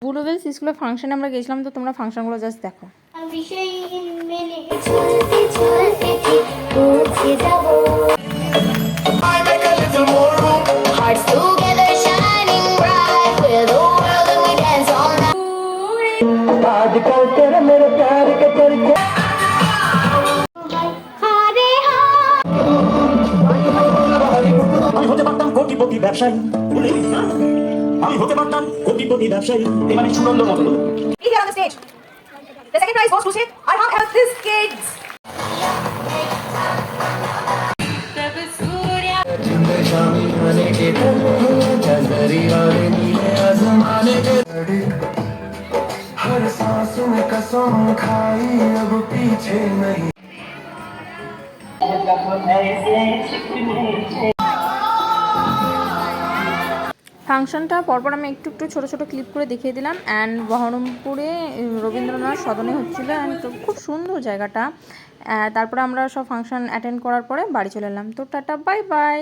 Bluebell স্কুলের ফাংশনে আমরা গেছিলাম, তো তোমরা ফাংশনগুলো জাস্ট দেখো। আমি হতে পারতাম কোটিপতি ব্যবসায়ী, আমি হতে পারতাম কোটিপতি ব্যবসায়ী, মানে সুনন্দ মতো। Here on the stage, the second prize goes to Shit. I have this kids. हर सांस में कसम खाई अब पीछे नहीं। ফাংশনটা পরপর আমি একটু একটু ছোটো ছোটো ক্লিপ করে দেখিয়ে দিলাম। অ্যান্ড বহরমপুরে রবীন্দ্রনাথ সদনে হচ্ছিলো, অ্যান্ড খুব সুন্দর জায়গাটা। তারপরে আমরা সব ফাংশন অ্যাটেন্ড করার পরে বাড়ি চলে এলাম। তো টাটা, বাই বাই।